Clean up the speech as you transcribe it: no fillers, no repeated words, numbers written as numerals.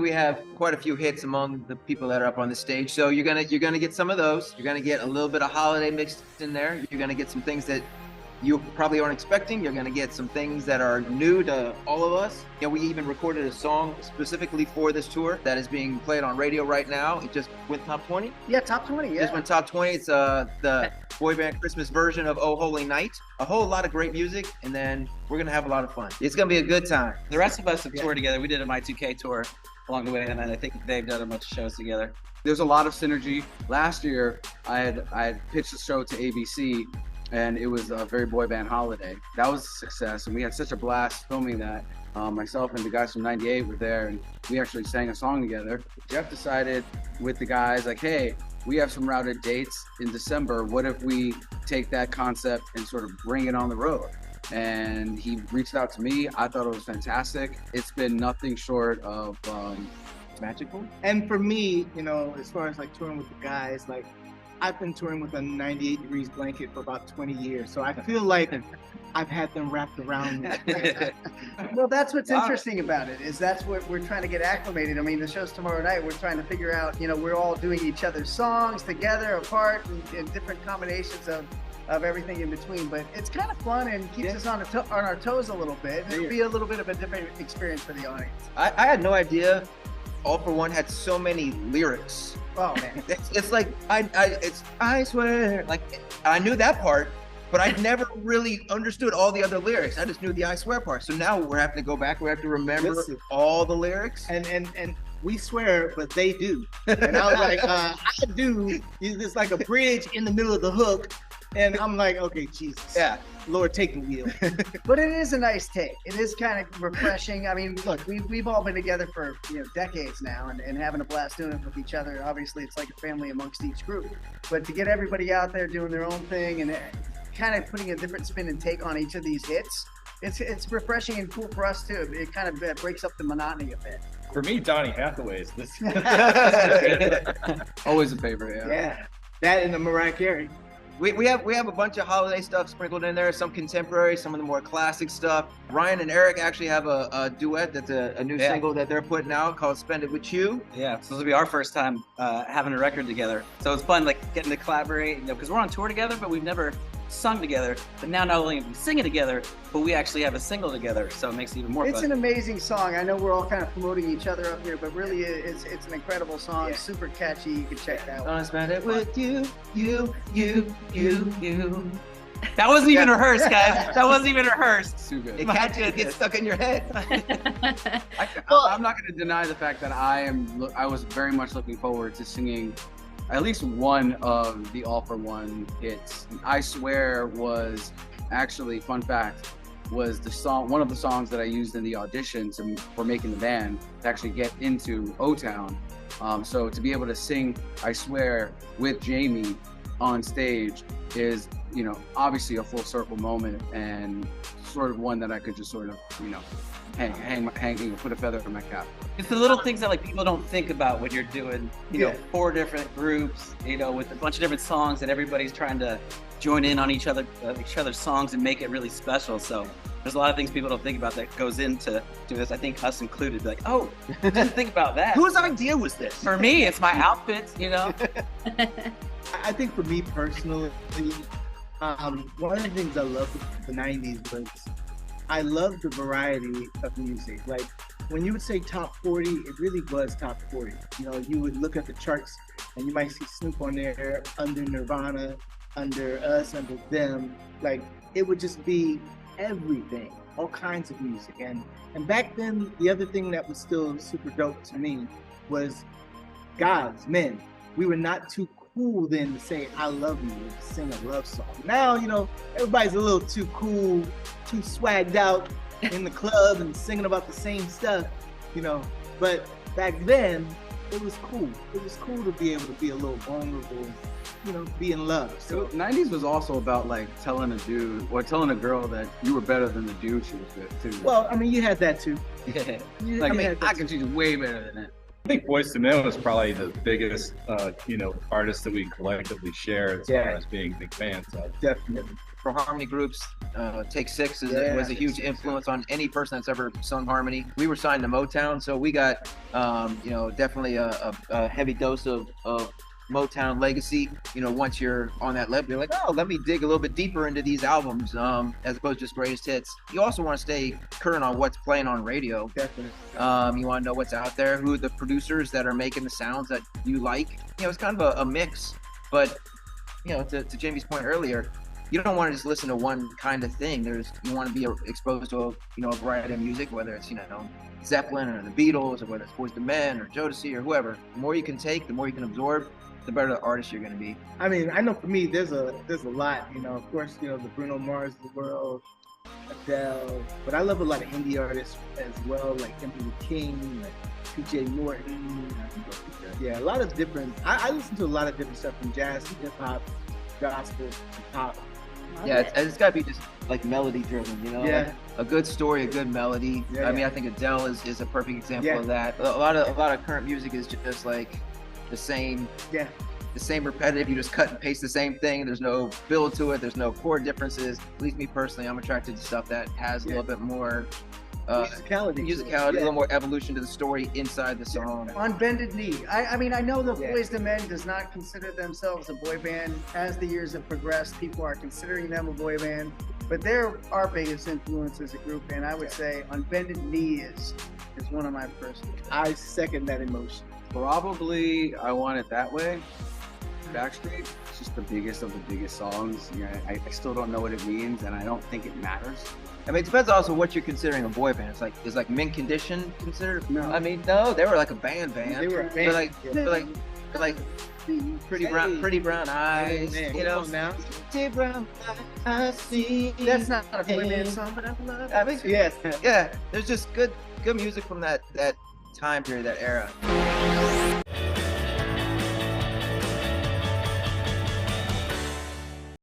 we have quite a few hits among the people that are up on the stage. So you're gonna get some of those. You're gonna get a little bit of holiday mixed in there. You're gonna get some things that you probably aren't expecting. You're gonna get some things that are new to all of us. You know, we even recorded a song specifically for this tour that is being played on radio right now. It just went top 20. Yeah, top 20. Yeah, just went top 20. It's the boy band Christmas version of Oh Holy Night. A whole lot of great music, and then we're gonna have a lot of fun. It's gonna be a good time. The rest of us have toured together. We did a My2K tour along the way, and I think they've done a bunch of shows together. There's a lot of synergy. Last year, I had pitched a show to ABC, and it was a very boy band holiday. That was a success, and we had such a blast filming that. Myself and the guys from 98 were there, and we actually sang a song together. Jeff decided with the guys, like, hey, we have some routed dates in December. What if we take that concept and sort of bring it on the road? And he reached out to me. I thought it was fantastic. It's been nothing short of magical. And for me, you know, as far as like touring with the guys, like I've been touring with a 98 Degrees blanket for about 20 years. So I feel like I've had them wrapped around me. Well, that's what's interesting about it, is that's what we're trying to get acclimated. I mean, the show's tomorrow night. We're trying to figure out, you know, we're all doing each other's songs together, apart, and different combinations of everything in between. But it's kind of fun and keeps us on our toes a little bit. It'll be a little bit of a different experience for the audience. I had no idea All For One had so many lyrics. Oh man, it's like I swear, like I knew that part, but I never really understood all the other lyrics. I just knew the I swear part. So now we're having to go back. We have to remember all the lyrics. And we swear, but they do. And I was like, I do. It's like a bridge in the middle of the hook. And I'm like, okay, Jesus. Yeah. Lord, take the wheel. But it is a nice take. It is kind of refreshing. I mean, look, we've all been together for, you know, decades now, and having a blast doing it with each other. Obviously, it's like a family amongst each group. But to get everybody out there doing their own thing and kind of putting a different spin and take on each of these hits, it's refreshing and cool for us too. It kind of breaks up the monotony a bit. For me, Donny Hathaway's this. Always a favorite. Yeah, that and the Mariah Carey. We have a bunch of holiday stuff sprinkled in there, some contemporary, some of the more classic stuff. Ryan and Eric actually have a duet that's a new single that they're putting out called Spend It With You. Yeah, so this will be our first time having a record together. So it's fun, like getting to collaborate, you know, because we're on tour together, but we've never sung together. But now not only are we singing together, but we actually have a single together, so it makes it even more fun. It's an amazing song. I know we're all kind of promoting each other up here, but really it's an incredible song, super catchy. You can check that out. Spend it with you. That wasn't even rehearsed, guys. That wasn't even rehearsed. Too good. It catches, it gets stuck in your head. I'm not going to deny the fact that I was very much looking forward to singing at least one of the All For One hits. I Swear was actually, fun fact, was the song, one of the songs that I used in the auditions for making the band to actually get into O-Town. So to be able to sing I Swear with Jamie on stage is, you know, obviously a full circle moment, and sort of one that I could just sort of, you know, put a feather in my cap. It's the little things that like people don't think about when you're doing, you know, 4 different groups, you know, with a bunch of different songs, and everybody's trying to join in on each other's songs and make it really special. So there's a lot of things people don't think about that goes into doing this. I think us included, like, oh, didn't think about that. Whose idea was this? For me, it's my outfits, you know. I think for me personally, one of the things I love with the 90s was I love the variety of music. Like when you would say top 40, it really was top 40. You know, you would look at the charts and you might see Snoop on there, under Nirvana, under us, under them. Like it would just be everything, all kinds of music. And back then, the other thing that was still super dope to me was guys, men, we were not too cool then to say I love you and sing a love song. Now, you know, everybody's a little too cool, too swagged out in the club and singing about the same stuff, you know. But back then, it was cool. It was cool to be able to be a little vulnerable, you know, be in love. So 90s was also about like telling a dude or telling a girl that you were better than the dude she was with too. Well, I mean, you had that too. Yeah. Like, I can treat you way better than that. I think Boyz II Men was probably the biggest, artist that we collectively share as far as being big fans of. Definitely. For harmony groups, Take Six was a huge influence on any person that's ever sung harmony. We were signed to Motown, so we got, definitely a heavy dose of Motown legacy. Once you're on that level, you're like, oh, let me dig a little bit deeper into these albums, as opposed to just greatest hits. You also want to stay current on what's playing on radio. Definitely. You want to know what's out there, who the producers that are making the sounds that you like. It's kind of a mix, but to Jamie's point earlier, you don't want to just listen to one kind of thing. You want to be exposed to a variety of music, whether it's Zeppelin or the Beatles, or whether it's Boyz II Men or Jodeci or whoever. The more you can take, the more you can absorb, the better the artist you're going to be. I mean, I know for me, there's a lot. Of course, the Bruno Mars of the world, Adele, but I love a lot of indie artists as well, like Emily King, like P.J. Morton. Yeah, a lot of different. I listen to a lot of different stuff from jazz, hip hop, gospel, pop. Yeah, it's got to be just like melody driven, Yeah. Like a good story, a good melody. Yeah, I mean, I think Adele is a perfect example of that. A lot of current music is just like the same. Yeah. The same repetitive. You just cut and paste the same thing. There's no build to it. There's no chord differences. At least me personally, I'm attracted to stuff that has a little bit more musicality, a little more evolution to the story inside the song. On Bended Knee, I mean, I know the Boyz II Men does not consider themselves a boy band. As the years have progressed, people are considering them a boy band, but they're our biggest influence as a group, and I would say On Bended Knee is one of my personal. I second that emotion. Probably I Want It That Way. Backstreet. It's just the biggest of the biggest songs. I still don't know what it means, and I don't think it matters. I mean, it depends also what you're considering a boy band. Is like Mint Condition considered? No. I mean, no, they were like a band. They were a band. They're like pretty brown eyes. Now. Pretty brown eyes. See. That's not a boy band song, but I love it. I mean, Yes. yeah. There's just good music from that time period, that era.